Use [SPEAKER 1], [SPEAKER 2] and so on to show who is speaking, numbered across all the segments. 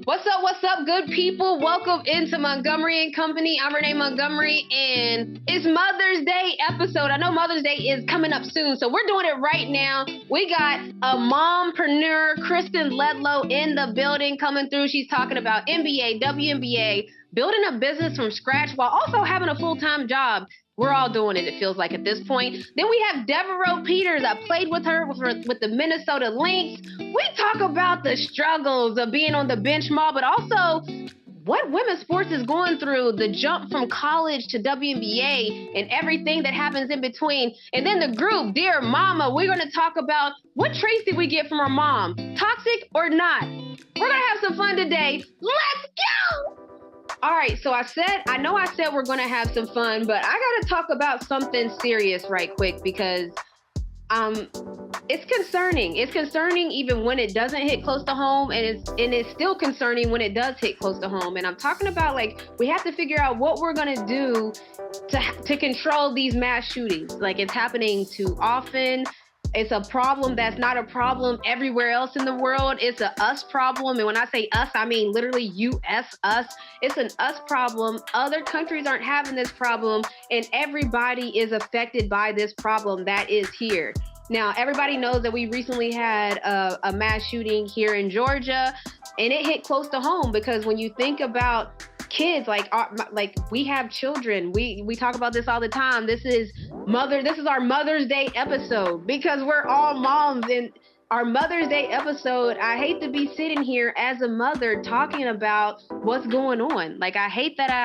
[SPEAKER 1] What's up, good people? Welcome into Montgomery Company. I'm Renee Montgomery, and it's Mother's Day episode. I know Mother's Day is coming up soon, so we're doing it right now. We got a mompreneur, Kristen Ledlow, in the building coming through. She's talking about NBA, WNBA, building a business from scratch while also having a full-time job. We're all doing it feels like, at this point. Then we have Devereaux Peters. I played with her with the Minnesota Lynx. We talk about the struggles of being on the bench mob, but also what women's sports is going through, the jump from college to WNBA and everything that happens in between. And then the group, Dear Mama, we're going to talk about what traits did we get from our mom, toxic or not. We're going to have some fun today. Let's go! All right, so I know I said we're going to have some fun, but I got to talk about something serious right quick because it's concerning. It's concerning even when it doesn't hit close to home, and it's still concerning when it does hit close to home. And I'm talking about, like, we have to figure out what we're going to do to control these mass shootings. Like, it's happening too often. It's a problem that's not a problem everywhere else in the world. It's a us problem. And when I say us, I mean literally US, us. It's an us problem. Other countries aren't having this problem, and everybody is affected by this problem that is here. Now, everybody knows that we recently had a mass shooting here in Georgia, and it hit close to home because when you think about kids, like we have children. We talk about this all the time. This is our Mother's Day episode because we're all moms. And our Mother's Day episode, I hate to be sitting here as a mother talking about what's going on. Like, I hate that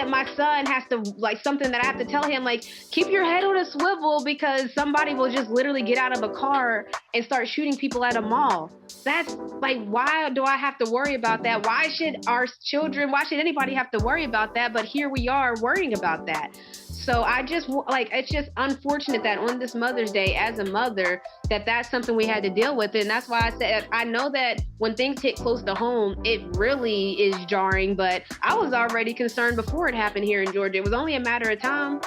[SPEAKER 1] my son has to, like, something that I have to tell him, like, keep your head on a swivel because somebody will just literally get out of a car and start shooting people at a mall. That's like, why do I have to worry about that? Why should anybody have to worry about that? But here we are worrying about that. So it's just unfortunate that on this Mother's Day, as a mother, that's something we had to deal with. And that's why I said, I know that when things hit close to home, it really is jarring, but I was already concerned before it happened here in Georgia. It was only a matter of time.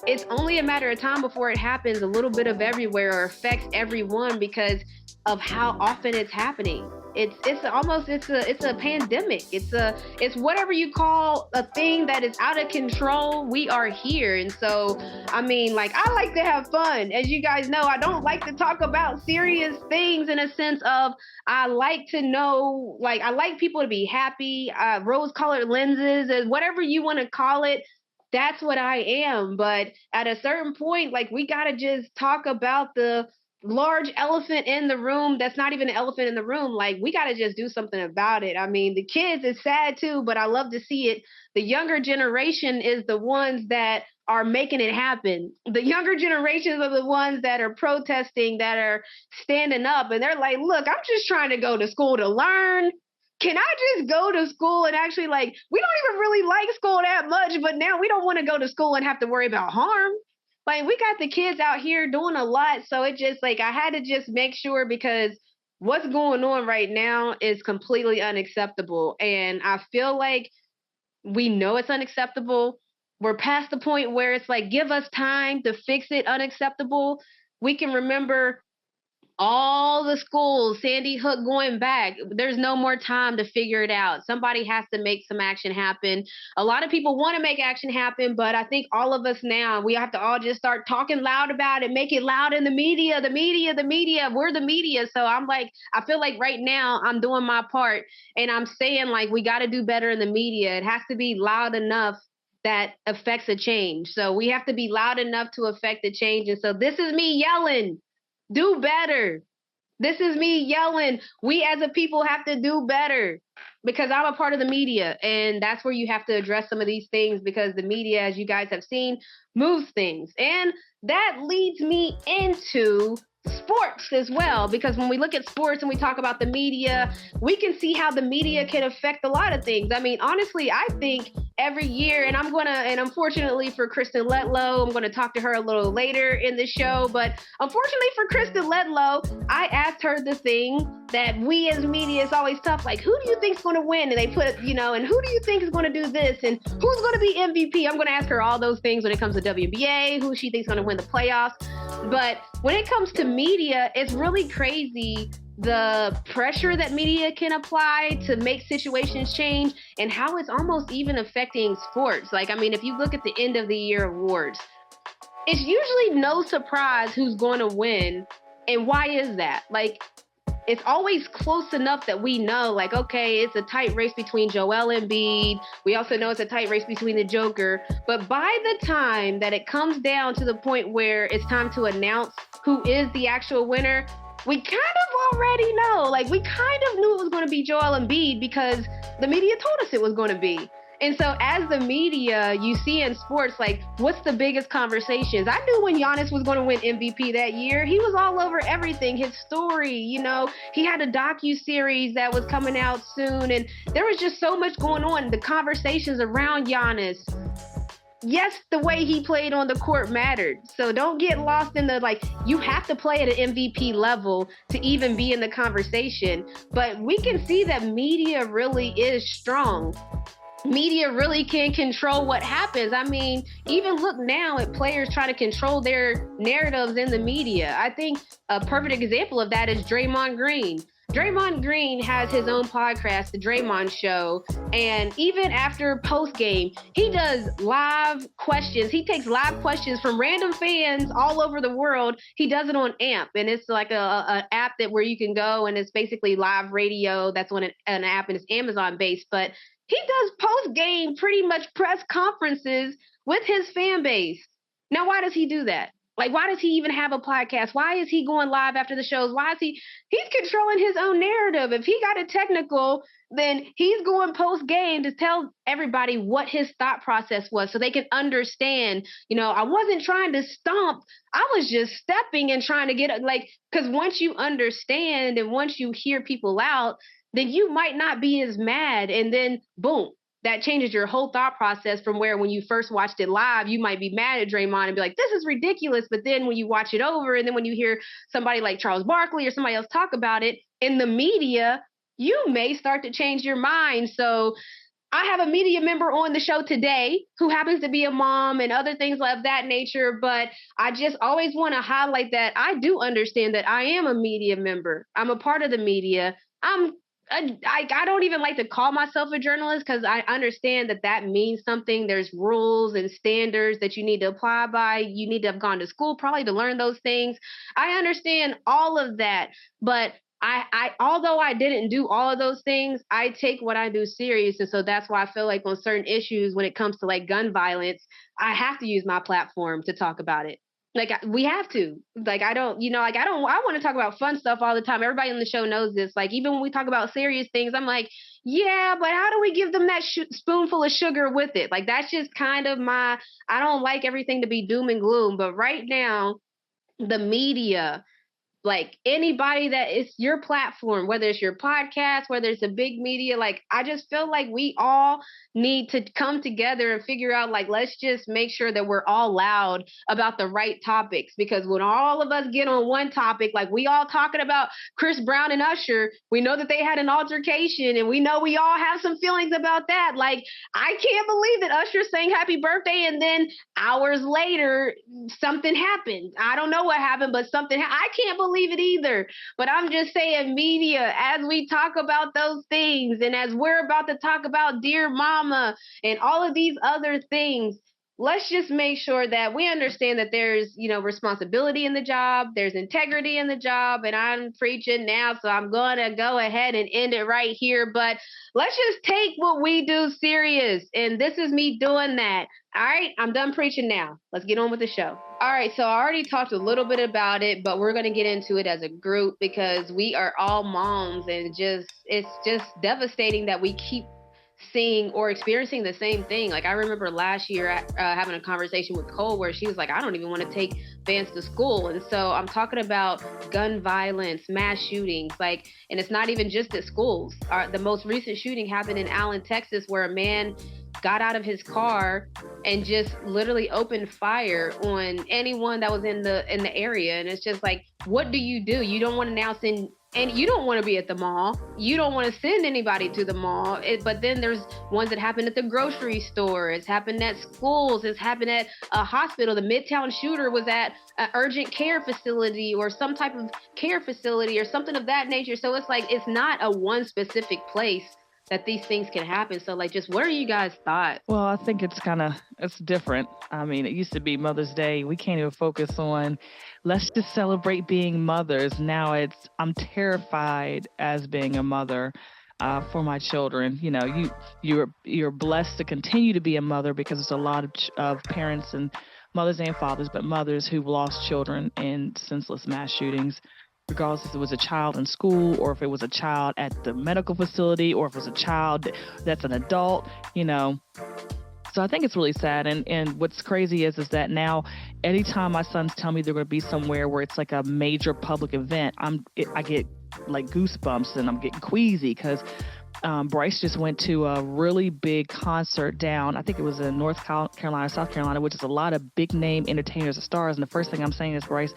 [SPEAKER 1] It's only a matter of time before it happens a little bit of everywhere or affects everyone because of how often it's happening. It's a pandemic. It's whatever you call a thing that is out of control. We are here. And so, I mean, like, I like to have fun. As you guys know, I don't like to talk about serious things in a sense of, I like to know, like, I like people to be happy, rose-colored lenses, and whatever you want to call it. That's what I am. But at a certain point, like, we got to just talk about the large elephant in the room that's not even an elephant in the room. Like, we got to just do something about it. I mean, the kids is sad too, but I love to see it. The younger generation is the ones that are making it happen. The younger generations are the ones that are protesting, that are standing up, and they're like, look, I'm just trying to go to school to learn. Can I just go to school and actually, like, we don't even really like school that much, but now we don't want to go to school and have to worry about harm. Like, we got the kids out here doing a lot. So it just, like, I had to just make sure because what's going on right now is completely unacceptable. And I feel like we know it's unacceptable. We're past the point where it's like, give us time to fix it unacceptable. We can remember all the schools, Sandy Hook going back. There's no more time to figure it out. Somebody has to make some action happen. A lot of people want to make action happen, but I think all of us now, we have to all just start talking loud about it, make it loud in the media. We're the media. So I'm like, I feel like right now I'm doing my part and I'm saying, like, we got to do better in the media. It has to be loud enough that affects a change. So we have to be loud enough to affect the change. And so this is me yelling. Do better. This is me yelling. We as a people have to do better because I'm a part of the media. And that's where you have to address some of these things because the media, as you guys have seen, moves things. And that leads me into sports as well, because when we look at sports and we talk about the media, we can see how the media can affect a lot of things. I mean, honestly, I think every year, and unfortunately for Kristen Ledlow, I'm going to talk to her a little later in the show, but unfortunately for Kristen Ledlow, I asked her the thing that we as media is always tough, like, who do you think is going to win? And they put, and who do you think is going to do this? And who's going to be MVP? I'm going to ask her all those things when it comes to WNBA, who she thinks is going to win the playoffs. But when it comes to media, it's really crazy the pressure that media can apply to make situations change, and how it's almost even affecting sports. Like, I mean, if you look at the end of the year awards, it's usually no surprise who's going to win. And why is that? Like, it's always close enough that we know, like, okay, it's a tight race between Joel Embiid. We also know it's a tight race between the Joker. But by the time that it comes down to the point where it's time to announce who is the actual winner, we kind of already know. Like, we kind of knew it was going to be Joel Embiid because the media told us it was going to be. And so as the media, you see in sports, like, what's the biggest conversations? I knew when Giannis was going to win MVP that year. He was all over everything. His story, you know, he had a docuseries that was coming out soon. And there was just so much going on. The conversations around Giannis. Yes, the way he played on the court mattered. So don't get lost in the, like, you have to play at an MVP level to even be in the conversation. But we can see that media really is strong. Media really can control what happens. I mean, even look now at players trying to control their narratives in the media. I think a perfect example of that is Draymond Green. Draymond Green has his own podcast, The Draymond Show, and even after post-game, he does live questions. He takes live questions from random fans all over the world. He does it on AMP, and it's like a app that where you can go, and it's basically live radio. That's on an app, and it's Amazon-based, but he does post-game pretty much press conferences with his fan base. Now, why does he do that? Like, why does he even have a podcast? Why is he going live after the shows? He's controlling his own narrative. If he got it technical, then he's going post-game to tell everybody what his thought process was so they can understand, you know, I wasn't trying to stomp. I was just stepping and trying to get, like, because once you understand and once you hear people out, then you might not be as mad. And then, boom, that changes your whole thought process from where when you first watched it live, you might be mad at Draymond and be like, this is ridiculous. But then when you watch it over and then when you hear somebody like Charles Barkley or somebody else talk about it in the media, you may start to change your mind. So I have a media member on the show today who happens to be a mom and other things of that nature. But I just always want to highlight that I do understand that I am a media member. I'm a part of the media. I don't even like to call myself a journalist because I understand that means something. There's rules and standards that you need to apply by. You need to have gone to school probably to learn those things. I understand all of that, but I although I didn't do all of those things, I take what I do serious. And so that's why I feel like on certain issues, when it comes to like gun violence, I have to use my platform to talk about it. Like, we have to. Like, I want to talk about fun stuff all the time. Everybody on the show knows this. Like, even when we talk about serious things, I'm like, yeah, but how do we give them that spoonful of sugar with it? Like, that's just kind of I don't like everything to be doom and gloom. But right now, the media, like anybody that is your platform, whether it's your podcast, whether it's a big media, like I just feel like we all need to come together and figure out, like, let's just make sure that we're all loud about the right topics. Because when all of us get on one topic, like we all talking about Chris Brown and Usher, we know that they had an altercation and we know we all have some feelings about that. Like, I can't believe that Usher sang happy birthday and then hours later something happened. I don't know what happened, but something I can't believe it either. But I'm just saying, media, as we talk about those things and as we're about to talk about Dear Mama and all of these other things, let's just make sure that we understand that there's, you know, responsibility in the job, there's integrity in the job, and I'm preaching now, so I'm going to go ahead and end it right here. But let's just take what we do serious, and this is me doing that. All right, I'm done preaching now. Let's get on with the show. All right, so I already talked a little bit about it, but we're going to get into it as a group because we are all moms, and it's just devastating that we keep seeing or experiencing the same thing. Like, I remember last year having a conversation with Cole where she was like, I don't even want to take Vance to school. And so I'm talking about gun violence, mass shootings, like, and it's not even just at schools. The most recent shooting happened in Allen, Texas, where a man got out of his car and just literally opened fire on anyone that was in the area. And it's just like, what do? You don't want to now send And you don't want to be at the mall. You don't want to send anybody to the mall. But then there's ones that happen at the grocery store. It's happened at schools. It's happened at a hospital. The Midtown shooter was at an urgent care facility or some type of care facility or something of that nature. So it's like, it's not a one specific place that these things can happen. So like, just what are you guys' thoughts?
[SPEAKER 2] Well, I think it's different. I mean, it used to be Mother's Day. We can't even focus on, let's just celebrate being mothers. Now I'm terrified as being a mother for my children. You know, you're blessed to continue to be a mother because there's a lot of parents and mothers and fathers, but mothers who've lost children in senseless mass shootings, regardless if it was a child in school or if it was a child at the medical facility or if it was a child that's an adult, you know. So I think it's really sad. And what's crazy is that now anytime my sons tell me they're going to be somewhere where it's like a major public event, I get like goosebumps and I'm getting queasy because Bryce just went to a really big concert down, I think it was in North Carolina, South Carolina, which is a lot of big name entertainers and stars. And the first thing I'm saying is, Bryce,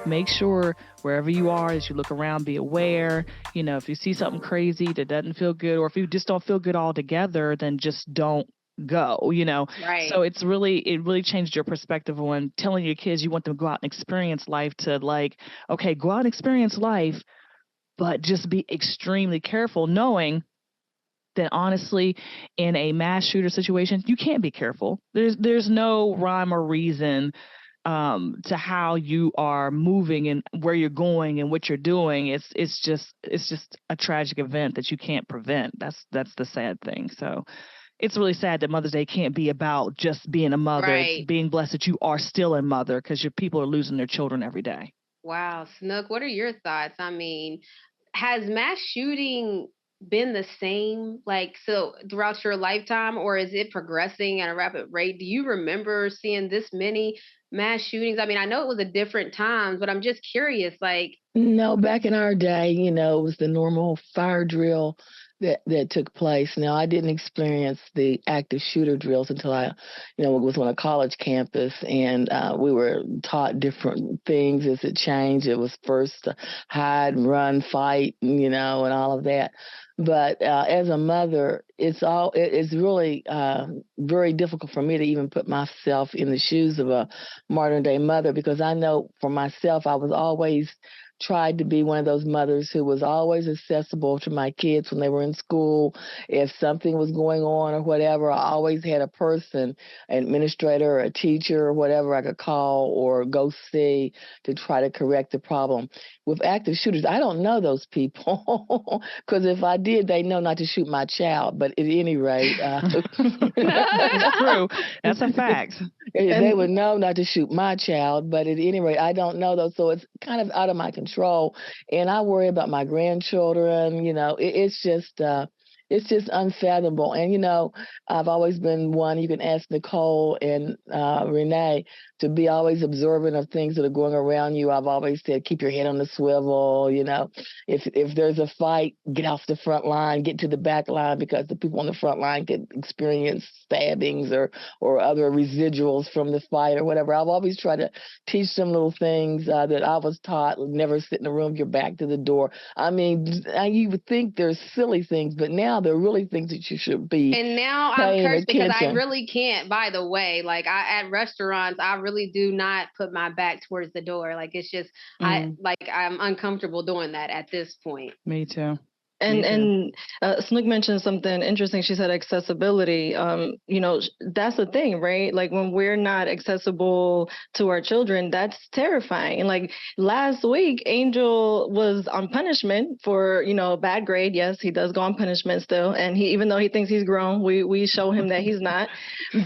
[SPEAKER 2] make sure wherever you are, as you look around, be aware. You know, if you see something crazy that doesn't feel good, or if you just don't feel good altogether, then just don't go, you know.
[SPEAKER 1] Right.
[SPEAKER 2] So it really changed your perspective on telling your kids you want them to go out and experience life to like, okay, go out and experience life, but just be extremely careful, knowing that honestly, in a mass shooter situation, you can't be careful. There's no rhyme or reason to how you are moving and where you're going and what you're doing. It's just a tragic event that you can't prevent. That's the sad thing. So it's really sad that Mother's Day can't be about just being a mother.
[SPEAKER 1] Right.
[SPEAKER 2] It's being blessed that you are still a mother because your people are losing their children every day.
[SPEAKER 1] Wow, Snook, what are your thoughts? I mean, has mass shooting been the same like so throughout your lifetime, or is it progressing at a rapid rate? Do you remember seeing this many mass shootings? I mean, I know it was a different times, but I'm just curious, like.
[SPEAKER 3] No, back in our day, you know, it was the normal fire drill that took place. Now, I didn't experience the active shooter drills until I, was on a college campus, and we were taught different things as it changed. It was first hide, run, fight, and all of that. But as a mother, it's really very difficult for me to even put myself in the shoes of a modern day mother, because I know for myself, I was always tried to be one of those mothers who was always accessible to my kids when they were in school. If something was going on or whatever, I always had a person, an administrator or a teacher or whatever I could call or go see to try to correct the problem. With active shooters, I don't know those people, because if I did, they know not to shoot my child. But at any rate,
[SPEAKER 2] that's true. That's a fact.
[SPEAKER 3] They would know not to shoot my child. But at any rate, I don't know those, so it's kind of out of my control. And I worry about my grandchildren. It's just unfathomable. And, I've always been one, you can ask Nicole and Renee, to be always observant of things that are going around you. I've always said, keep your head on the swivel. If there's a fight, get off the front line, get to the back line, because the people on the front line could experience stabbings or other residuals from the fight or whatever. I've always tried to teach them little things that I was taught. Never sit in a room, your back to the door. I mean, you would think they're silly things, but now they're really things that you should be.
[SPEAKER 1] And now I'm cursed because I really can't, by the way, like at restaurants, I really do not put my back towards the door. Like, it's just, I'm uncomfortable doing that at this point.
[SPEAKER 2] Me too.
[SPEAKER 4] And Snook mentioned something interesting. She said accessibility. That's the thing, right? Like, when we're not accessible to our children, that's terrifying. And like last week, Angel was on punishment for, a bad grade. Yes, he does go on punishment still. And even though he thinks he's grown, we show him that he's not.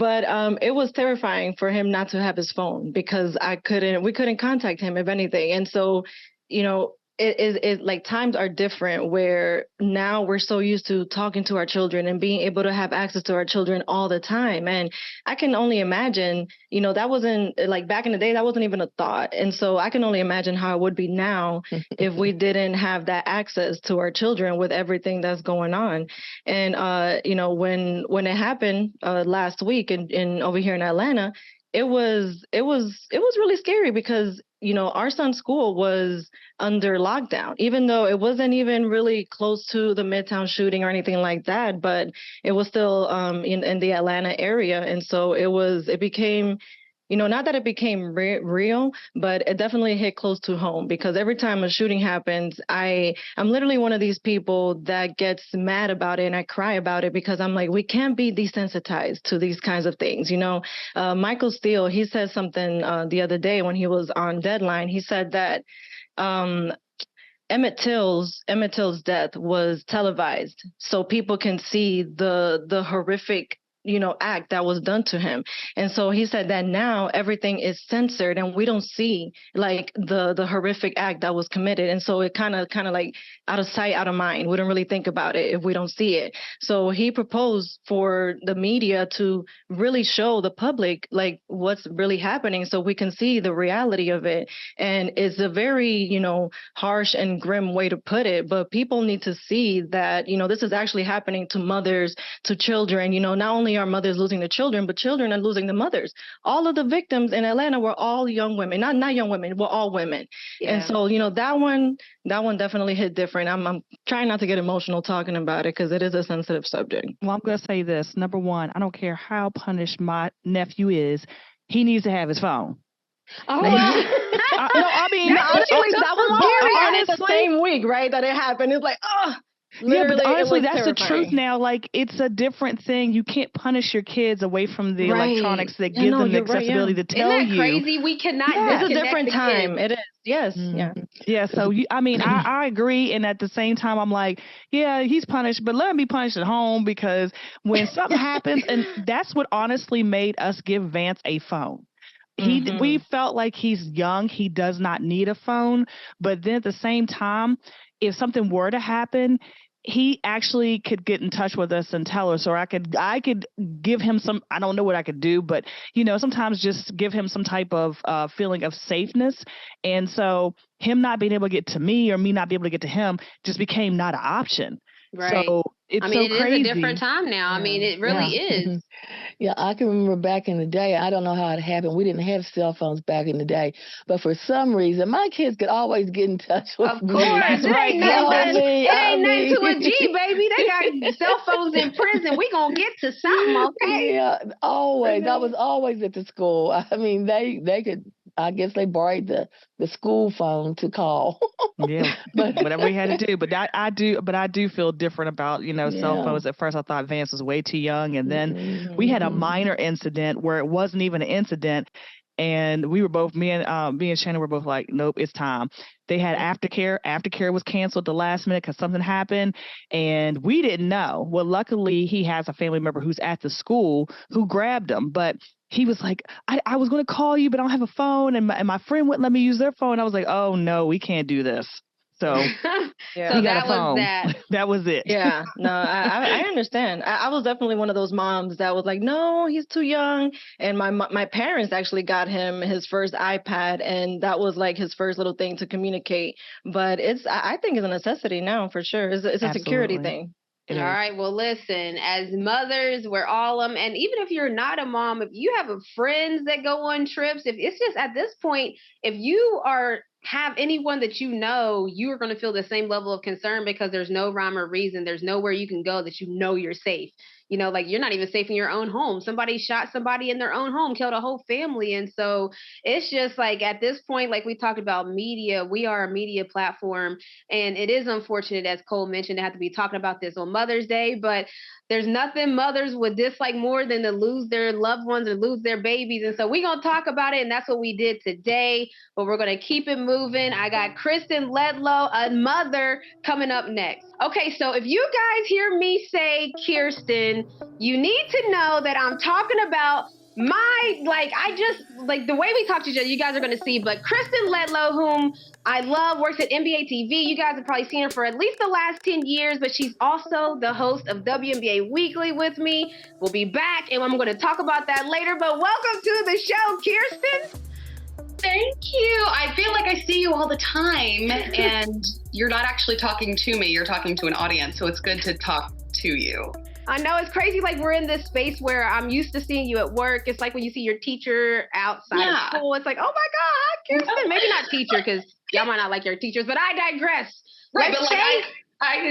[SPEAKER 4] But it was terrifying for him not to have his phone, because we couldn't contact him, if anything. And so, it like times are different, where now we're so used to talking to our children and being able to have access to our children all the time. And I can only imagine, that wasn't like back in the day, that wasn't even a thought. And so I can only imagine how it would be now if we didn't have that access to our children with everything that's going on. And, when it happened last week in over here in Atlanta, it was really scary because, you know, our son's school was under lockdown, even though it wasn't even really close to the Midtown shooting or anything like that, but it was still in the Atlanta area. And so it became, you know, not that it became real, but it definitely hit close to home because every time a shooting happens, I'm literally one of these people that gets mad about it and I cry about it because I'm like, we can't be desensitized to these kinds of things. You know, Michael Steele, he said something the other day when he was on Deadline. He said that Emmett Till's death was televised so people can see the horrific, you know, act that was done to him. And so he said that now everything is censored and we don't see like the horrific act that was committed. And so it kind of like out of sight, out of mind. We don't really think about it if we don't see it. So he proposed for the media to really show the public like what's really happening so we can see the reality of it. And it's a very, you know, harsh and grim way to put it, but people need to see that, you know, this is actually happening to mothers, to children. You know, not only are mothers losing their children, but children are losing the mothers. All of the victims in Atlanta were all young women, not young women, were all women. Yeah. And so, you know, that one definitely hit different. I'm trying not to get emotional talking about it because it is a sensitive subject.
[SPEAKER 2] Well, I'm going to say this. Number one, I don't care how punished my nephew is, he needs to have his phone.
[SPEAKER 4] Oh, I mean, honestly, that was the same week, right? That it happened. It's like, oh. Literally,
[SPEAKER 2] yeah, but honestly, that's
[SPEAKER 4] terrifying.
[SPEAKER 2] The truth now. Like, it's a different thing. You can't punish your kids away from the electronics that give them the accessibility to tell you.
[SPEAKER 1] Isn't that crazy? We cannot.
[SPEAKER 4] Yeah. It's a different time. It is. Yes. Mm-hmm. Yeah.
[SPEAKER 2] Yeah. So, I agree. And at the same time, I'm like, yeah, he's punished, but let him be punished at home because when something happens, and that's what honestly made us give Vance a phone. We felt like he's young. He does not need a phone. But then at the same time, if something were to happen, he actually could get in touch with us and tell us, or I could give him some, I don't know what I could do, but, you know, sometimes just give him some type of feeling of safeness. And so him not being able to get to me or me not being able to get to him just became not an option.
[SPEAKER 1] Right.
[SPEAKER 2] So it's so crazy.
[SPEAKER 1] It is a different time now. Yeah. I mean, it really is.
[SPEAKER 3] Yeah, I can remember back in the day, I don't know how it happened. We didn't have cell phones back in the day. But for some reason, my kids could always get in touch with me.
[SPEAKER 1] Of course. It ain't nothing to a G, baby. They got cell phones in prison. We going to get to something, okay?
[SPEAKER 3] Yeah, always. I was always at the school. I mean, they could, I guess they borrowed the school phone to call.
[SPEAKER 2] Yeah, but whatever we had to do. But I do feel different about, you know, cell phones. At first I thought Vance was way too young, and then we had a minor incident where it wasn't even an incident, and we were both, me and Shannon were both like, nope, it's time. They had aftercare. Aftercare was canceled the last minute because something happened, and we didn't know. Well, luckily he has a family member who's at the school who grabbed him, but he was like, I was going to call you, but I don't have a phone, and my friend wouldn't let me use their phone. I was like, oh no, we can't do this. So,
[SPEAKER 1] yeah. So that was that.
[SPEAKER 2] That was it.
[SPEAKER 4] Yeah, no, I understand. I was definitely one of those moms that was like, no, he's too young. And my parents actually got him his first iPad, and that was like his first little thing to communicate. But I think it's a necessity now for sure. It's a security thing.
[SPEAKER 1] All right. Well, listen, as mothers, we're all and even if you're not a mom, if you have friends that go on trips, if it's just at this point, if you have anyone that you know, you are going to feel the same level of concern because there's no rhyme or reason. There's nowhere you can go that you know you're safe. You know, like you're not even safe in your own home. Somebody shot somebody in their own home, killed a whole family. And so it's just like at this point, like we talked about media, we are a media platform. And it is unfortunate, as Cole mentioned, to have to be talking about this on Mother's Day. But there's nothing mothers would dislike more than to lose their loved ones or lose their babies. And so we're going to talk about it. And that's what we did today. But we're going to keep it moving. I got Kristen Ledlow, a mother, coming up next. Okay, so if you guys hear me say Kirsten, you need to know that I'm talking about the way we talk to each other, you guys are going to see, but Kristen Ledlow, whom I love, works at NBA TV. You guys have probably seen her for at least the last 10 years, but she's also the host of WNBA Weekly with me. We'll be back, and I'm going to talk about that later, but welcome to the show, Kirsten.
[SPEAKER 5] Thank you. I feel like I see you all the time, and you're not actually talking to me. You're talking to an audience, so it's good to talk to you.
[SPEAKER 1] I know it's crazy. Like we're in this space where I'm used to seeing you at work. It's like when you see your teacher outside of school. It's like, oh my God, hi, Kirsten. Maybe not teacher because y'all might not like your teachers, but I digress.
[SPEAKER 5] Right, but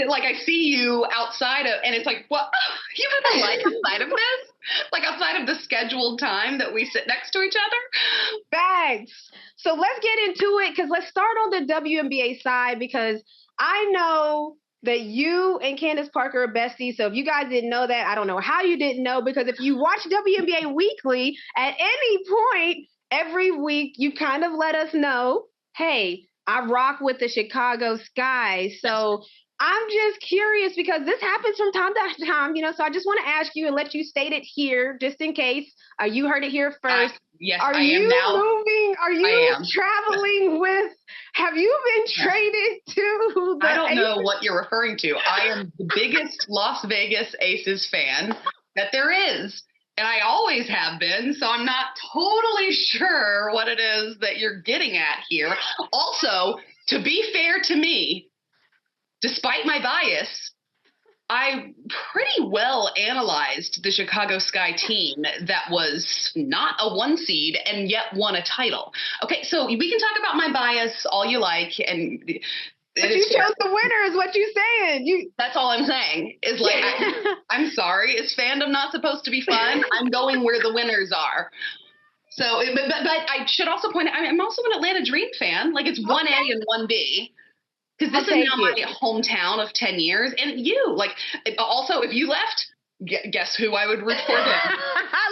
[SPEAKER 5] like I see you outside of, and it's like, what? You have a life outside of this? Like outside of the scheduled time that we sit next to each other?
[SPEAKER 1] Bags. So let's get into it because let's start on the WNBA side because I know that you and Candace Parker are besties. So if you guys didn't know that, I don't know how you didn't know, because if you watch WNBA Weekly at any point every week, you kind of let us know, hey, I rock with the Chicago Sky. So I'm just curious because this happens from time to time, so I just want to ask you and let you state it here just in case. You heard it here first.
[SPEAKER 5] Yes,
[SPEAKER 1] Are
[SPEAKER 5] I
[SPEAKER 1] you
[SPEAKER 5] am now.
[SPEAKER 1] moving? Are you traveling with? Have you been traded to the
[SPEAKER 5] I don't know
[SPEAKER 1] Aces?
[SPEAKER 5] what you're referring to. I am the biggest Las Vegas Aces fan that there is. And I always have been, so I'm not totally sure what it is that you're getting at here. Also, to be fair to me, despite my bias, I pretty well analyzed the Chicago Sky team that was not a 1 seed and yet won a title. Okay, so we can talk about my bias all you like, and
[SPEAKER 1] but you chose the winner is what you're saying.
[SPEAKER 5] That's all I'm saying is like, I'm sorry, is fandom not supposed to be fun? I'm going where the winners are. So, but I should also point out, I'm also an Atlanta Dream fan. Like it's 1A and 1B. Because this is now my hometown of 10 years. And you, like, also, if you left, guess who I would root for then?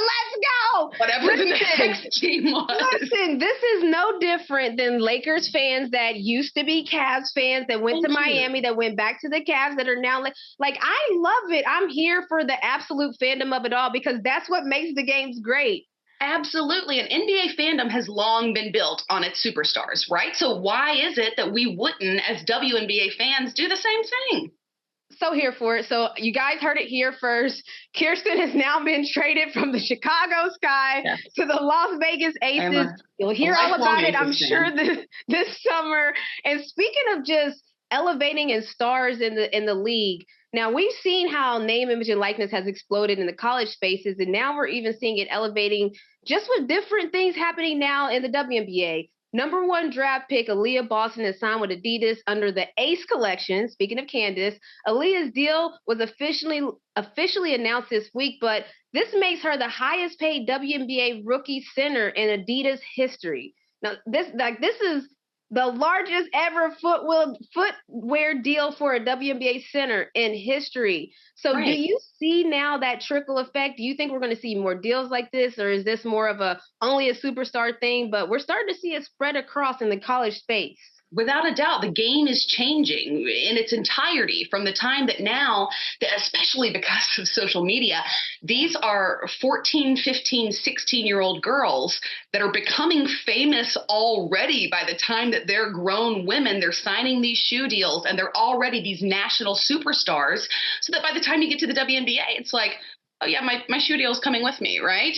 [SPEAKER 1] Let's go!
[SPEAKER 5] Whatever the next team was.
[SPEAKER 1] Listen, this is no different than Lakers fans that used to be Cavs fans that went to Miami, that went back to the Cavs, that are now like, I love it. I'm here for the absolute fandom of it all because that's what makes the games great.
[SPEAKER 5] Absolutely. And NBA fandom has long been built on its superstars, right? So why is it that we wouldn't, as WNBA fans, do the same thing?
[SPEAKER 1] So here for it. So you guys heard it here first. Kirsten has now been traded from the Chicago Sky to the Las Vegas Aces. You'll hear all about it, I'm sure, this summer. And speaking of just elevating and stars in the league, now we've seen how name, image, and likeness has exploded in the college spaces, and now we're even seeing it elevating just with different things happening now in the WNBA. Number 1 draft pick Aaliyah Boston has signed with Adidas under the Ace collection. Speaking of Candace, Aaliyah's deal was officially announced this week, but this makes her the highest paid WNBA rookie center in Adidas history. Now, this is the largest ever footwear deal for a WNBA center in history. So do you see now that trickle effect? Do you think we're going to see more deals like this, or is this more of only a superstar thing, but we're starting to see it spread across in the college space?
[SPEAKER 5] Without a doubt, the game is changing in its entirety from the time that now, especially because of social media, these are 14, 15, 16-year-old girls that are becoming famous already by the time that they're grown women. They're signing these shoe deals and they're already these national superstars, so that by the time you get to the WNBA, it's like, oh yeah, my shoe deal is coming with me, right?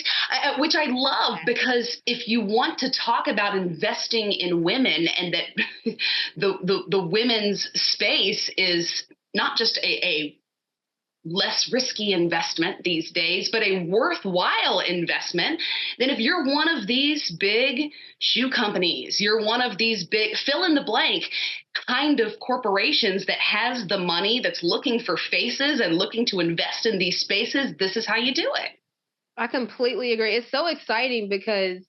[SPEAKER 5] Which I love, because if you want to talk about investing in women, and that the women's space is not just a less risky investment these days, but a worthwhile investment, then if you're one of these big shoe companies, you're one of these big fill in the blank kind of corporations that has the money, that's looking for faces and looking to invest in these spaces, this is how you do it.
[SPEAKER 1] I completely agree. It's so exciting because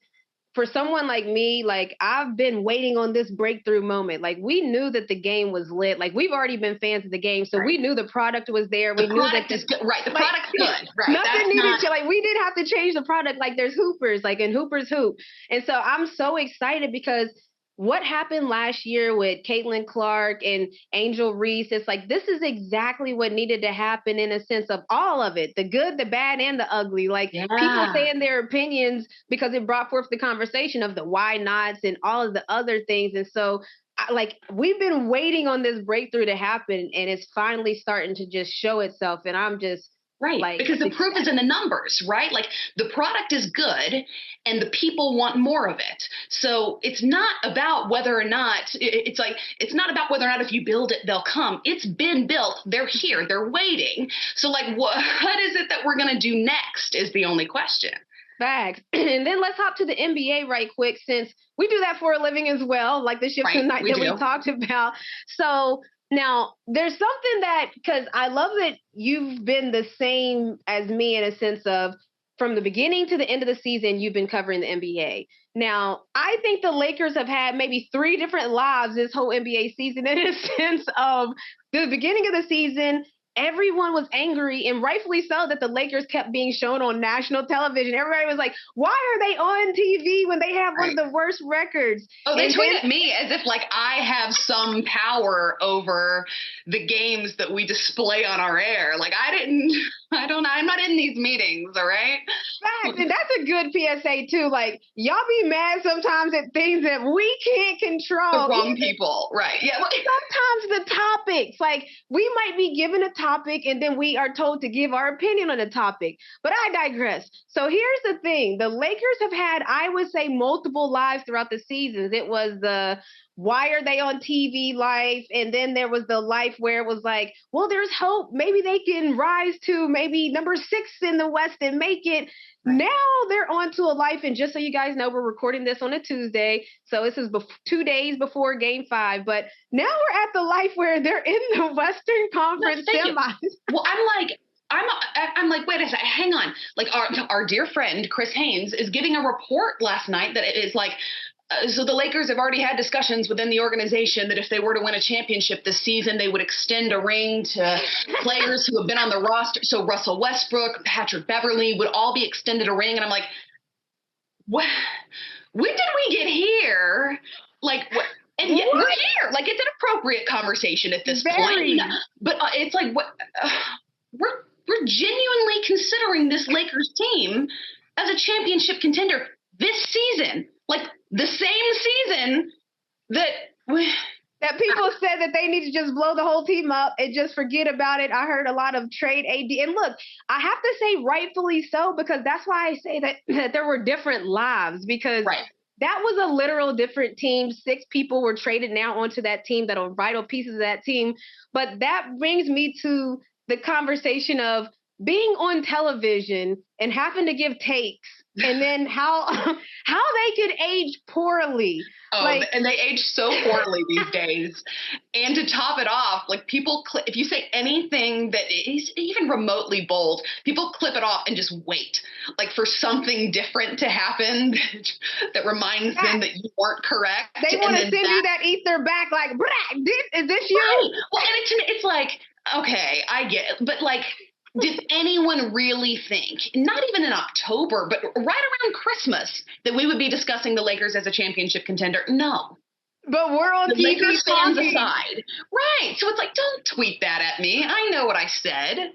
[SPEAKER 1] for someone like me, like I've been waiting on this breakthrough moment. Like we knew that the game was lit. Like we've already been fans of the game, so we knew the product was there. We knew that
[SPEAKER 5] is good. Right, the product's good. Right,
[SPEAKER 1] nothing needed to, like we did have to change the product. Like there's hoopers, like in Hoopers Hoop, and so I'm so excited because what happened last year with Caitlin Clark and Angel Reese, it's like this is exactly what needed to happen in a sense of all of it, the good, the bad, and the ugly. Like people saying their opinions because it brought forth the conversation of the why nots and all of the other things. And so like we've been waiting on this breakthrough to happen, and it's finally starting to just show itself. And I'm just
[SPEAKER 5] Right.
[SPEAKER 1] Like,
[SPEAKER 5] because the proof is in the numbers, right? Like the product is good and the people want more of it. So it's not about whether or not it's not about whether or not if you build it, they'll come. It's been built. They're here. They're waiting. So like, what is it that we're going to do next is the only question.
[SPEAKER 1] Facts. And then let's hop to the NBA right quick, since we do that for a living as well, like the shift tonight that we talked about. So now there's something that, because I love that you've been the same as me in a sense of from the beginning to the end of the season, you've been covering the NBA. Now, I think the Lakers have had maybe 3 different lives this whole NBA season in a sense of the beginning of the season. Everyone was angry, and rightfully so, that the Lakers kept being shown on national television. Everybody was like, why are they on TV when they have one of the worst records?
[SPEAKER 5] Oh, they tweeted me as if like I have some power over the games that we display on our air. Like I'm not in these meetings, all right?
[SPEAKER 1] Facts, and that's a good PSA too. Like, y'all be mad sometimes at things that we can't control.
[SPEAKER 5] The wrong people, right. Yeah.
[SPEAKER 1] Sometimes the topics, like we might be given a topic and then we are told to give our opinion on the topic. But I digress. So here's the thing. The Lakers have had, I would say, multiple lives throughout the seasons. It was the why are they on TV life? And then there was the life where it was like, well, there's hope. Maybe they can rise to maybe number 6 in the West and make it. Now they're on to a life. And just so you guys know, we're recording this on a Tuesday. So this is 2 days before Game 5. But now we're at the life where they're in the Western Conference semis.
[SPEAKER 5] Well, I'm like, wait a second, hang on. Like our dear friend, Chris Haynes, is giving a report last night that it is like, so the Lakers have already had discussions within the organization that if they were to win a championship this season, they would extend a ring to players who have been on the roster. So Russell Westbrook, Patrick Beverley would all be extended a ring. And I'm like, what? When did we get here? Like, what? And yet we're here. Like, it's an appropriate conversation at this point. But it's like, what? We're genuinely considering this Lakers team as a championship contender this season. Like, the same season that
[SPEAKER 1] people said that they need to just blow the whole team up and just forget about it. I heard a lot of trade AD. And look, I have to say rightfully so, because that's why I say that there were different lives, because that was a literal different team. 6 people were traded now onto that team that are vital pieces of that team. But that brings me to the conversation of being on television and having to give takes, and then how they could age poorly.
[SPEAKER 5] Oh, and they age so poorly these days. And to top it off, like people, if you say anything that is even remotely bold, people clip it off and just wait, like for something different to happen that reminds them that you weren't correct.
[SPEAKER 1] They want to send you that ether back, like, is this you?
[SPEAKER 5] Right. Well, and it's like, okay, I get it, but like, did anyone really think, not even in October, but right around Christmas, that we would be discussing the Lakers as a championship contender? No.
[SPEAKER 1] But we're on
[SPEAKER 5] the
[SPEAKER 1] TV
[SPEAKER 5] Lakers fans aside. Right. So it's like, don't tweet that at me. I know what I said.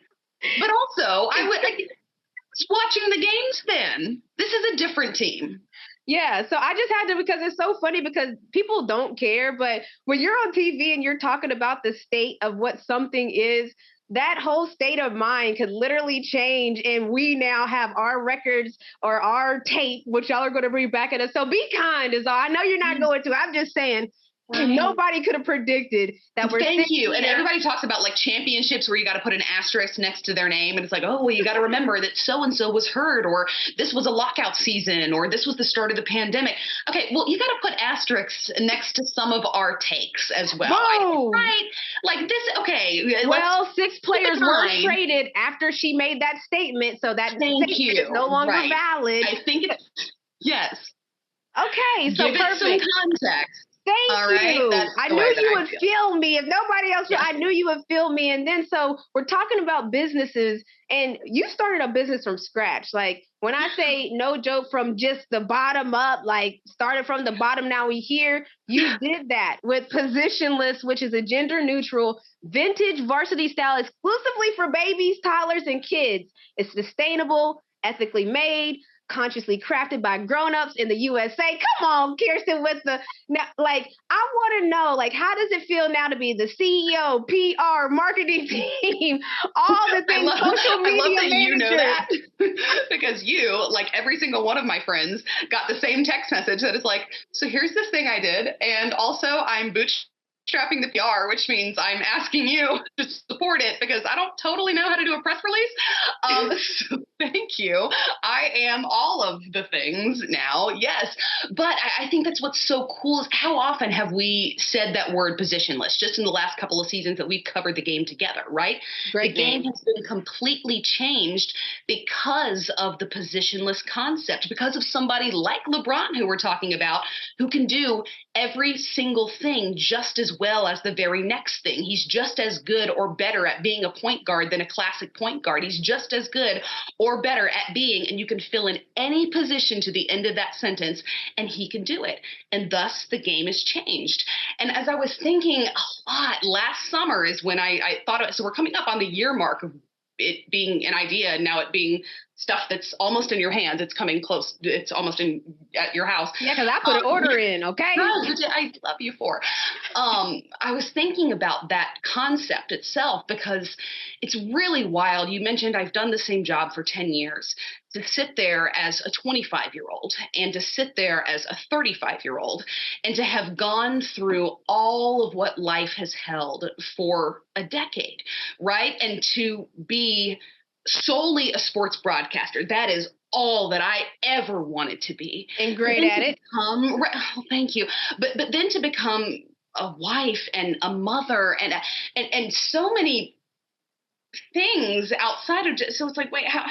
[SPEAKER 5] But also, I was watching the games then. This is a different team.
[SPEAKER 1] Yeah, so I just had to, because it's so funny, because people don't care, but when you're on TV and you're talking about the state of what something is, that whole state of mind could literally change, and we now have our records or our tape, which y'all are going to bring back at us. So be kind is all. I know you're not going to. I'm just saying, nobody could have predicted that we're
[SPEAKER 5] Thank you. And everybody talks about like championships where you got to put an asterisk next to their name. And it's like, oh, well, you got to remember that so-and-so was hurt, or this was a lockout season, or this was the start of the pandemic. Okay, well, you got to put asterisks next to some of our takes as well. Right? Like this, okay.
[SPEAKER 1] Well, 6 players were traded after she made that statement. So that statement is no longer valid.
[SPEAKER 5] I think yes.
[SPEAKER 1] Okay, so
[SPEAKER 5] give it some context.
[SPEAKER 1] Thank you. I knew you would feel me. If nobody else, I knew you would feel me. And then, so we're talking about businesses, and you started a business from scratch. Like when I say no joke, from just the bottom up, like started from the bottom, now we here, you did that with Positionless, which is a gender neutral vintage varsity style exclusively for babies, toddlers, and kids. It's sustainable, ethically made, consciously crafted by grown-ups in the USA. Come on, Kirsten, with the now, like, I want to know, like, how does it feel now to be the CEO, PR, marketing team, all the things, social media
[SPEAKER 5] I love that
[SPEAKER 1] manager.
[SPEAKER 5] you know that because you, like every single one of my friends, got the same text message that is like, so here's this thing I did, and also I'm bootstrapping the PR, which means I'm asking you to support it because I don't totally know how to do a press release. So thank you. I am all of the things now, yes. But I think that's what's so cool is how often have we said that word positionless just in the last couple of seasons that we've covered the game together, right?
[SPEAKER 1] Great
[SPEAKER 5] the game has been completely changed because of the positionless concept, because of somebody like LeBron who we're talking about, who can do every single thing just as well as the very next thing. He's just as good or better at being a point guard than a classic point guard. He's just as good or better at being, and you can fill in any position to the end of that sentence, and he can do it. And thus the game has changed. And as I was thinking a lot, last summer is when I thought of it. So we're coming up on the year mark of it being an idea and now it being stuff that's almost in your hands. It's coming close. It's almost at your house.
[SPEAKER 1] Yeah, because I put an order in, okay?
[SPEAKER 5] Which I love you for. I was thinking about that concept itself because it's really wild. You mentioned I've done the same job for 10 years. To sit there as a 25-year-old and to sit there as a 35-year-old and to have gone through all of what life has held for a decade, right? And to be solely a sports broadcaster, that is all that I ever wanted to be.
[SPEAKER 1] And great at it.
[SPEAKER 5] Thank you. But then to become a wife and a mother and so many things outside of, so it's like, wait, how,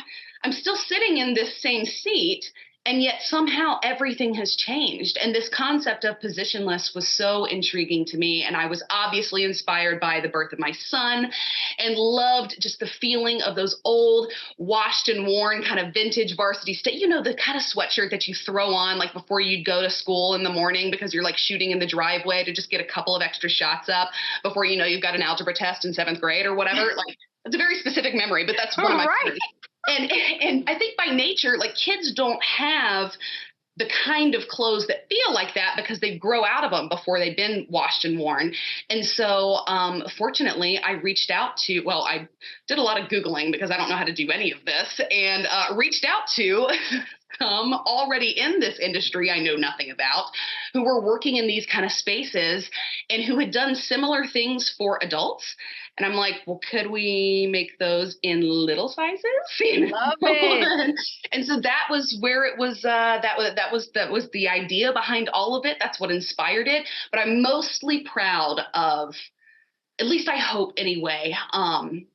[SPEAKER 5] I'm still sitting in this same seat, and yet somehow everything has changed. And this concept of positionless was so intriguing to me. And I was obviously inspired by the birth of my son and loved just the feeling of those old washed and worn kind of vintage varsity you know, the kind of sweatshirt that you throw on like before you'd go to school in the morning because you're like shooting in the driveway to just get a couple of extra shots up before you know you've got an algebra test in 7th grade or whatever. Like, it's a very specific memory, but that's one of my favorites. And I think by nature, like kids don't have the kind of clothes that feel like that because they grow out of them before they've been washed and worn. And so fortunately, I reached out to, well, I did a lot of Googling because I don't know how to do any of this, and reached out to already in this industry I know nothing about, who were working in these kind of spaces and who had done similar things for adults. And I'm like, well, could we make those in little sizes?
[SPEAKER 1] Love it.
[SPEAKER 5] And so that was where it was. That was the idea behind all of it. That's what inspired it. But I'm mostly proud of, at least I hope anyway,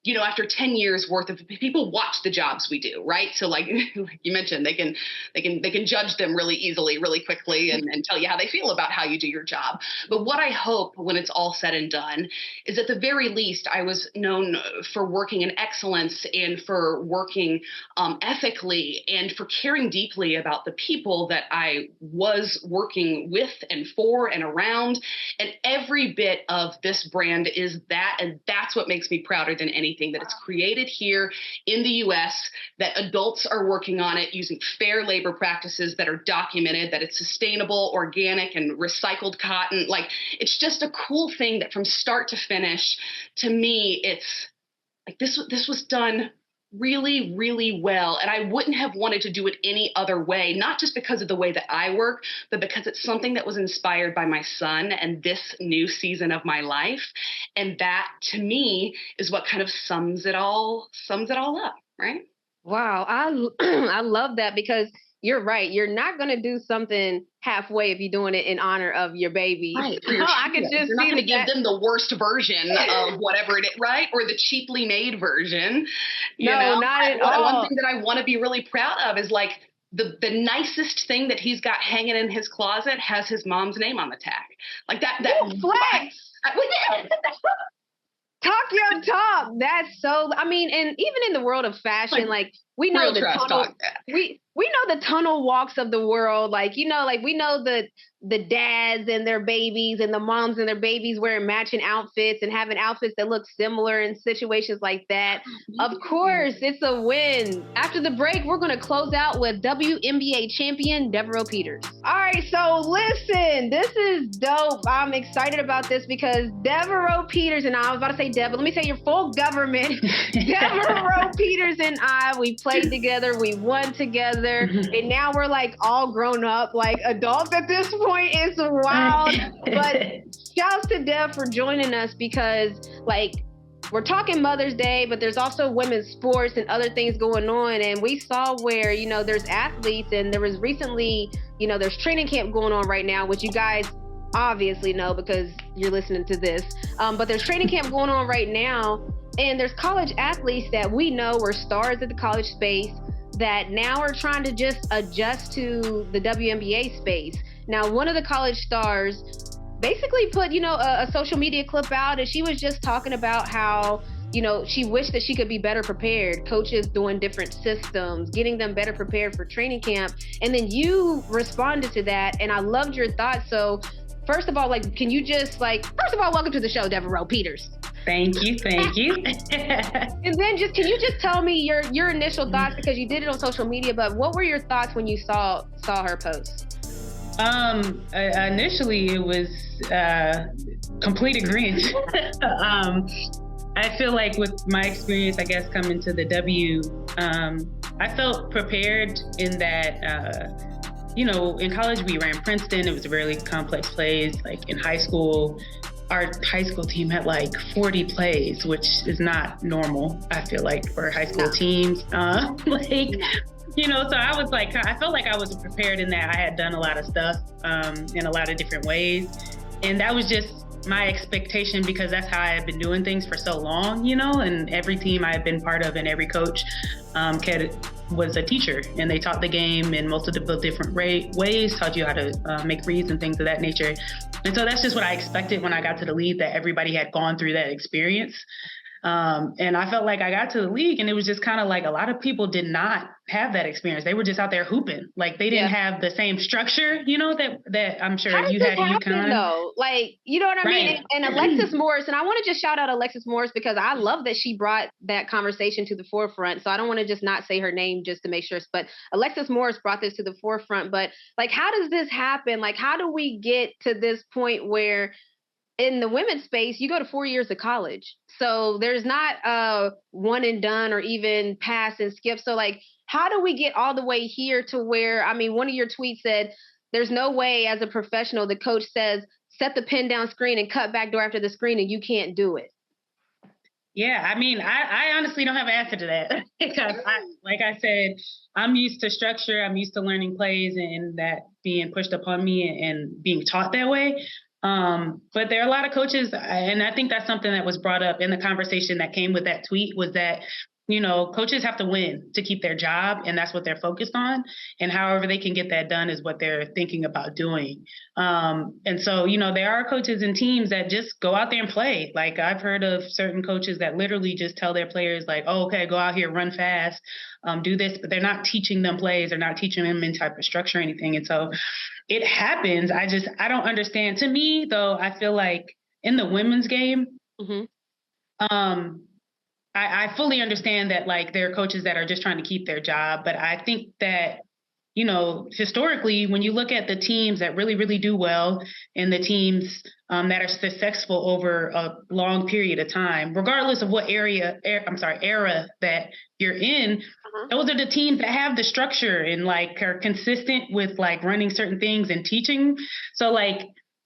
[SPEAKER 5] you know, after 10 years worth of people watch the jobs we do, right? So like you mentioned, they can judge them really easily, really quickly and tell you how they feel about how you do your job. But what I hope when it's all said and done is at the very least, I was known for working in excellence and for working ethically and for caring deeply about the people that I was working with and for and around. And every bit of this brand is that, and that's what makes me prouder than anything, that it's created here in the US, that adults are working on it using fair labor practices that are documented, that it's sustainable, organic, and recycled cotton. Like, it's just a cool thing that from start to finish, to me, it's like this was done really, really well. And I wouldn't have wanted to do it any other way, not just because of the way that I work, but because it's something that was inspired by my son and this new season of my life. And that to me is what kind of sums it all up, right?
[SPEAKER 1] Wow. I love that because you're right. You're not going to do something halfway if you're doing it in honor of your baby.
[SPEAKER 5] Right.
[SPEAKER 1] I could just
[SPEAKER 5] You're not going to give
[SPEAKER 1] that.
[SPEAKER 5] them the worst version of whatever it is, right? Or the cheaply made version. You
[SPEAKER 1] No,
[SPEAKER 5] know?
[SPEAKER 1] not at all.
[SPEAKER 5] One thing that I want to be really proud of is like the nicest thing that he's got hanging in his closet has his mom's name on the tag. Like that.
[SPEAKER 1] Ooh, flex. Talk your talk. That's so, I mean, and even in the world of fashion, like we know the total, we know the tunnel walks of the world. Like, you know, like we know the dads and their babies and the moms and their babies wearing matching outfits and having outfits that look similar in situations like that. Of course, it's a win. After the break, we're going to close out with WNBA champion Devereaux Peters. All right, so listen, this is dope. I'm excited about this because Devereaux Peters and I was about to say Deb, but let me say your full government. Devereaux Peters and I, we played together, we won together, and now we're like all grown up, like adults at this point. It's wild. But shouts to Dev for joining us because, like, we're talking Mother's Day, but there's also women's sports and other things going on. And we saw where, you know, there's athletes, and there was recently, you know, there's training camp going on right now, which you guys obviously know because you're listening to this. But there's training camp going on right now, and there's college athletes that we know were stars at the college space that now are trying to just adjust to the WNBA space. Now, one of the college stars basically put, you know, a social media clip out, and she was just talking about how, you know, she wished that she could be better prepared, coaches doing different systems, getting them better prepared for training camp. And then you responded to that, and I loved your thoughts. So first of all, like, can you just first of all, welcome to the show, Devereaux Peters.
[SPEAKER 6] Thank you.
[SPEAKER 1] And then can you just tell me your initial thoughts, because you did it on social media, but what were your thoughts when you saw her post?
[SPEAKER 6] Initially it was complete agreement. I feel like with my experience, I guess, coming to the W, I felt prepared in that, you know, in college we ran Princeton. It was really complex plays. Like in high school, our high school team had like 40 plays, which is not normal, I feel like, for high school teams. You know, so I was like, I felt like I was prepared in that I had done a lot of stuff in a lot of different ways. And that was just my expectation because that's how I had been doing things for so long, you know, and every team I had been part of and every coach was a teacher, and they taught the game in multiple different ways, taught you how to make reads and things of that nature. And so that's just what I expected when I got to the league, that everybody had gone through that experience. And I felt like I got to the league and it was just kind of like a lot of people did not have that experience. They were just out there hooping. Like they didn't have the same structure, you know, that I'm sure you had in UConn.
[SPEAKER 1] Though? Like, you know what I mean? And Alexis Morris, and I want to just shout out Alexis Morris because I love that she brought that conversation to the forefront. So I don't want to just not say her name just to make sure, but Alexis Morris brought this to the forefront. But like, how does this happen? Like, how do we get to this point where in the women's space, you go to 4 years of college. So there's not a one and done or even pass and skip. So like, how do we get all the way here to where, I mean, one of your tweets said, there's no way as a professional, the coach says, set the pin down screen and cut back door after the screen and you can't do it.
[SPEAKER 6] Yeah, I mean, I honestly don't have an answer to that because like I said, I'm used to structure. I'm used to learning plays and that being pushed upon me and being taught that way. But there are a lot of coaches, and I think that's something that was brought up in the conversation that came with that tweet, was that, you know, coaches have to win to keep their job, and that's what they're focused on. And however they can get that done is what they're thinking about doing. And so, you know, there are coaches and teams that just go out there and play. Like I've heard of certain coaches that literally just tell their players like, oh, okay, go out here, run fast, do this, but they're not teaching them plays. They're not teaching them any type of structure or anything. And so it happens. I don't understand. To me, though, I feel like in the women's game, I fully understand that, like, there are coaches that are just trying to keep their job. But I think that, you know, historically, when you look at the teams that really, really do well and the teams that are successful over a long period of time, regardless of what era that you're in, those are the teams that have the structure and, like, are consistent with, like, running certain things and teaching. So, like,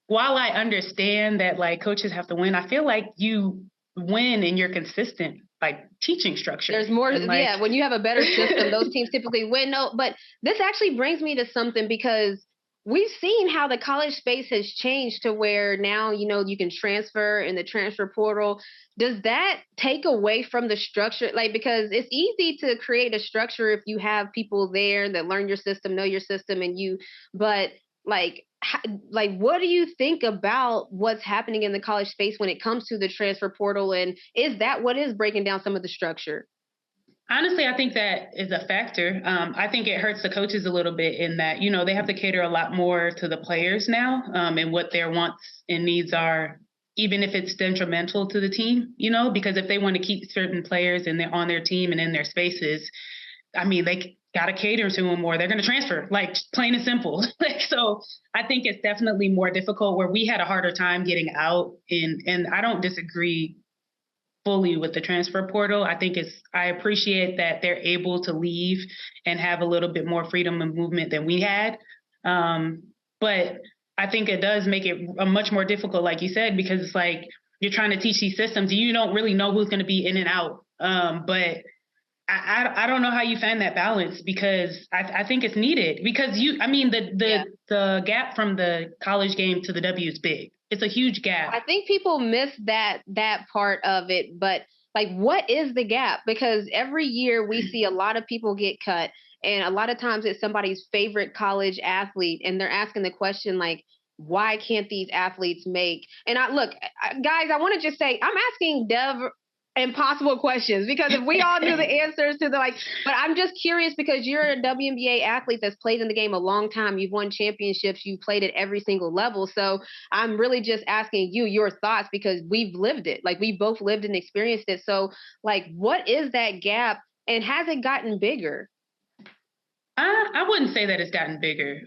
[SPEAKER 6] while I understand that, like, coaches have to win, I feel like you win and you're consistent, like, teaching structure.
[SPEAKER 1] There's more, like, when you have a better system, those teams typically win. No, but this actually brings me to something, because we've seen how the college space has changed to where now, you know, you can transfer in the transfer portal. Does that take away from the structure? Like, because it's easy to create a structure if you have people there that learn your system, know your system, and but like, what do you think about what's happening in the college space when it comes to the transfer portal? And is that what is breaking down some of the structure?
[SPEAKER 6] Honestly, I think that is a factor. I think it hurts the coaches a little bit in that, you know, they have to cater a lot more to the players now, and what their wants and needs are, even if it's detrimental to the team, you know, because if they want to keep certain players and they're on their team and in their spaces, I mean, they got to cater to them more. They're going to transfer, like plain and simple. So I think it's definitely more difficult where we had a harder time getting out. And I don't disagree fully with the transfer portal. I appreciate that they're able to leave and have a little bit more freedom of movement than we had. But I think it does make it much more difficult, like you said, because it's like you're trying to teach these systems and you don't really know who's going to be in and out. But I don't know how you find that balance, because I think it's needed, because the gap from the college game to the W is big. It's a huge gap.
[SPEAKER 1] I think people miss that part of it, but like, what is the gap? Because every year we see a lot of people get cut, and a lot of times it's somebody's favorite college athlete, and they're asking the question like, why can't these athletes make? And guys, I want to just say, I'm asking Dev impossible questions, because if we all knew the answers to but I'm just curious, because you're a WNBA athlete that's played in the game a long time. You've won championships. You've played at every single level. So I'm really just asking you your thoughts, because we've lived it. Like, we both lived and experienced it. So like, what is that gap, and has it gotten bigger?
[SPEAKER 6] I wouldn't say that it's gotten bigger.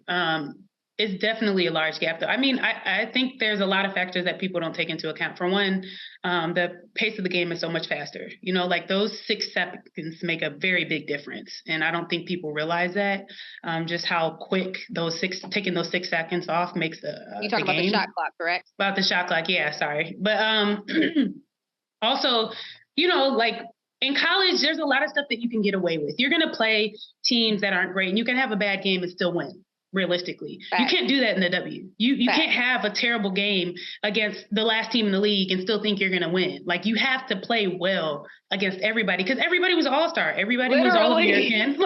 [SPEAKER 6] It's definitely a large gap, though. I mean, I think there's a lot of factors that people don't take into account. For one, the pace of the game is so much faster. You know, like those 6 seconds make a very big difference. And I don't think people realize that, just how quick taking those 6 seconds off makes
[SPEAKER 1] You're talking about the shot clock, correct?
[SPEAKER 6] About the shot clock, yeah, sorry. But also, you know, like in college, there's a lot of stuff that you can get away with. You're going to play teams that aren't great, and you can have a bad game and still win. Realistically, you can't do that in the W. You can't have a terrible game against the last team in the league and still think you're going to win. Like, you have to play well against everybody, because everybody was all-star. Everybody was All-American.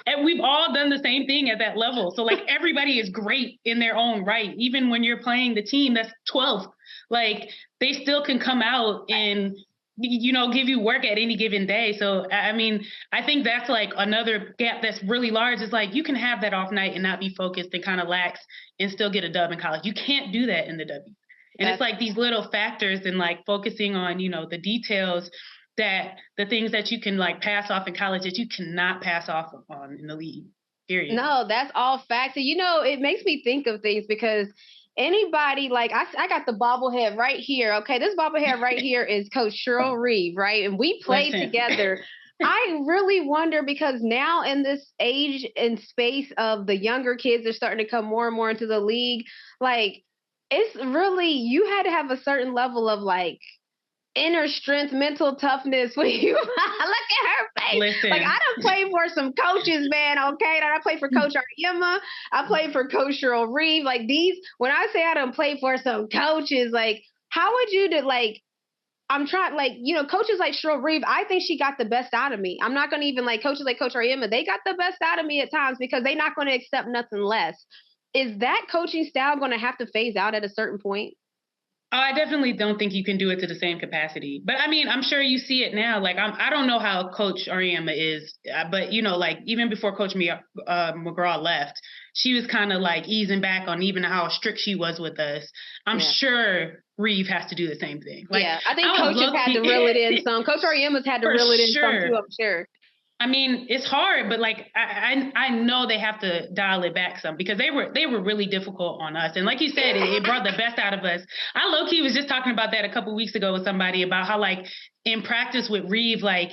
[SPEAKER 6] And we've all done the same thing at that level. So like, everybody is great in their own right. Even when you're playing the team that's 12th, like, they still can come out and, you know, give you work at any given day. So, I mean, I think that's like another gap that's really large. Is like, you can have that off night and not be focused and kind of lax and still get a dub in college. You can't do that in the W. And it's like these little factors, and like focusing on, you know, the details, that the things that you can like pass off in college that you cannot pass off on in the league, period.
[SPEAKER 1] No, that's all facts. And, you know, it makes me think of things, because anybody, like, I got the bobblehead right here. Okay, this bobblehead right here is Coach Cheryl Reeve, right? And we played together. I really wonder, because now in this age and space of the younger kids are starting to come more and more into the league, like, it's really, you had to have a certain level of like inner strength, mental toughness when you look at her face.
[SPEAKER 6] Listen.
[SPEAKER 1] Like, I done played for some coaches, man, okay? I played for Coach Ariema. I played for Coach Cheryl Reeve. Like, when I say I done played for some coaches, like, how would you I'm trying, like, you know, coaches like Cheryl Reeve, I think she got the best out of me. I'm not going to even, like, coaches like Coach Ariema, they got the best out of me at times, because they're not going to accept nothing less. Is that coaching style going to have to phase out at a certain point?
[SPEAKER 6] I definitely don't think you can do it to the same capacity. But I mean, I'm sure you see it now. Like, I don't know how Coach Ariema is, but, you know, like, even before Coach McGraw left, she was kind of like easing back on even how strict she was with us. I'm sure Reeve has to do the same thing. Like,
[SPEAKER 1] yeah, I think coaches had to reel it in some. Coach Ariema's had to reel it in some too, I'm sure.
[SPEAKER 6] I mean, it's hard, but like, I know they have to dial it back some, because they were really difficult on us. And like you said, it brought the best out of us. I low-key was just talking about that a couple weeks ago with somebody, about how, like, in practice with Reeve, like,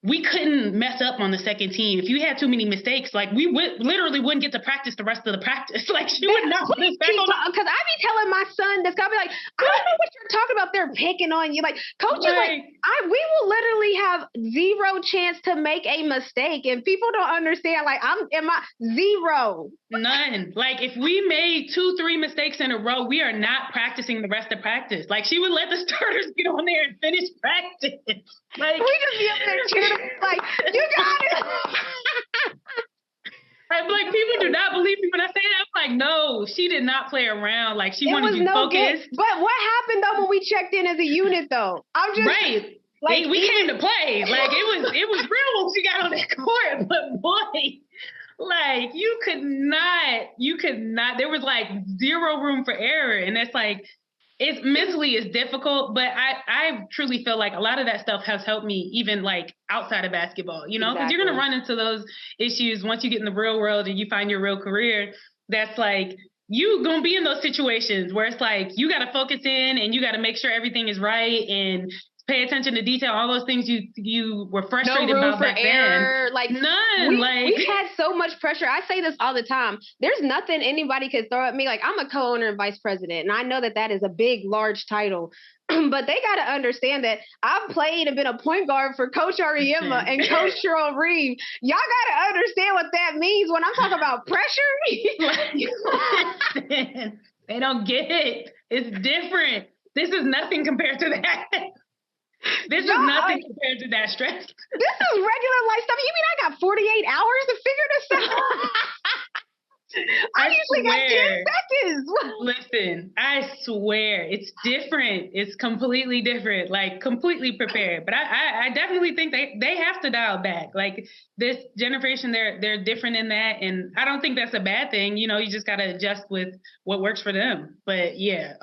[SPEAKER 6] we couldn't mess up on the second team. If you had too many mistakes, like, we literally wouldn't get to practice the rest of the practice. Like, she would not put us back on.
[SPEAKER 1] Because I be telling my son this, I'll be like, I don't know what you're talking about. They're picking on you. Like, coaches, like, we will literally have zero chance to make a mistake. And people don't understand, like, zero.
[SPEAKER 6] None. Like, if we made 2-3 mistakes in a row, we are not practicing the rest of practice. Like, she would let the starters get on there and finish practice. Like,
[SPEAKER 1] we just be up there cheering, like, you got it.
[SPEAKER 6] I'm like, people do not believe me when I say that. I'm like, no, she did not play around. Like, she wanted to be focused.
[SPEAKER 1] But what happened, though, when we checked in as a unit, though? I'm just...
[SPEAKER 6] Right. Like we came to play. Like it was real once we got on that court. But boy, like you could not. There was like zero room for error, and it's like it's mentally is difficult. But I truly feel like a lot of that stuff has helped me even like outside of basketball. You know, because you're gonna run into those issues once you get in the real world and you find your real career. That's like you gonna be in those situations where it's like you gotta focus in and you gotta make sure everything is right and pay attention to detail, all those things you were frustrated about back then.
[SPEAKER 1] Like
[SPEAKER 6] none.
[SPEAKER 1] We had so much pressure. I say this all the time. There's nothing anybody could throw at me. Like I'm a co-owner and vice president, and I know that is a big, large title. But they got to understand that I've played and been a point guard for Coach Ariema and Coach Cheryl Reeve. Y'all got to understand what that means when I'm talking about pressure.
[SPEAKER 6] Listen, they don't get it. It's different. This is nothing compared to that. This is nothing compared to that stress.
[SPEAKER 1] This is regular life stuff. You mean I got 48 hours to figure this out? I usually got 10 seconds.
[SPEAKER 6] Listen, I swear it's different. It's completely different, like completely prepared. But I definitely think they have to dial back. Like this generation, they're different in that. And I don't think that's a bad thing. You know, you just got to adjust with what works for them. But yeah,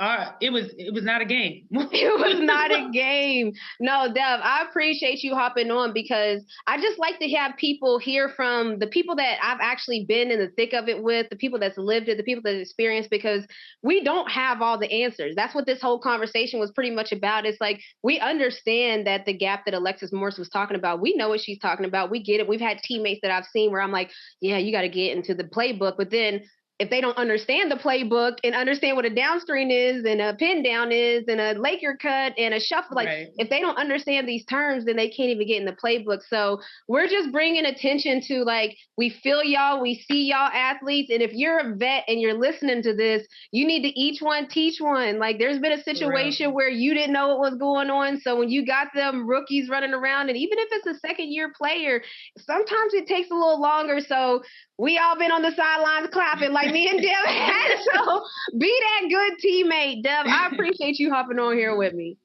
[SPEAKER 6] it was not a game.
[SPEAKER 1] It was not a game. No, Dev, I appreciate you hopping on because I just like to have people hear from the people that I've actually been in the thick of it with, the people that's lived it, the people that experienced, because we don't have all the answers. That's what this whole conversation was pretty much about. It's like, we understand that the gap that Alexis Morris was talking about, we know what she's talking about. We get it. We've had teammates that I've seen where I'm like, yeah, you got to get into the playbook. But then if they don't understand the playbook and understand what a down screen is and a pin down is and a Laker cut and a shuffle, like if they don't understand these terms, then they can't even get in the playbook. So we're just bringing attention to like, we feel y'all, we see y'all athletes. And if you're a vet and you're listening to this, you need to each one, teach one. Like there's been a situation where you didn't know what was going on. So when you got them rookies running around, and even if it's a second year player, sometimes it takes a little longer. So we all been on the sidelines clapping like me and Dev had. So be that good teammate, Dev. I appreciate you hopping on here with me.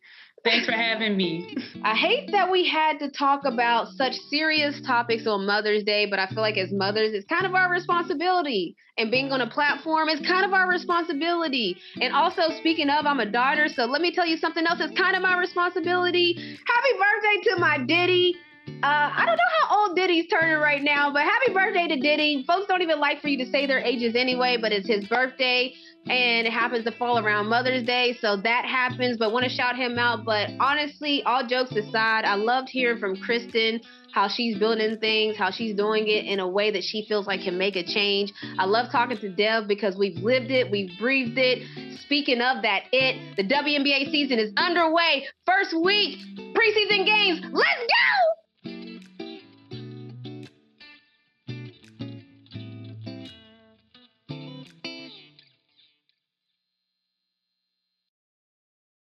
[SPEAKER 6] Thanks for having me.
[SPEAKER 1] I hate that we had to talk about such serious topics on Mother's Day, but I feel like as mothers, it's kind of our responsibility. And being on a platform is kind of our responsibility. And also, speaking of, I'm a daughter, so let me tell you something else that's kind of my responsibility. Happy birthday to my Diddy. I don't know how old Diddy's turning right now, but happy birthday to Diddy. Folks don't even like for you to say their ages anyway, but it's his birthday and it happens to fall around Mother's Day, so that happens, but want to shout him out. But honestly, all jokes aside, I loved hearing from Kristen how she's building things, how she's doing it in a way that she feels like can make a change. I love talking to Dev because we've lived it, we've breathed it. Speaking of that, the WNBA season is underway. First week, preseason games. Let's go!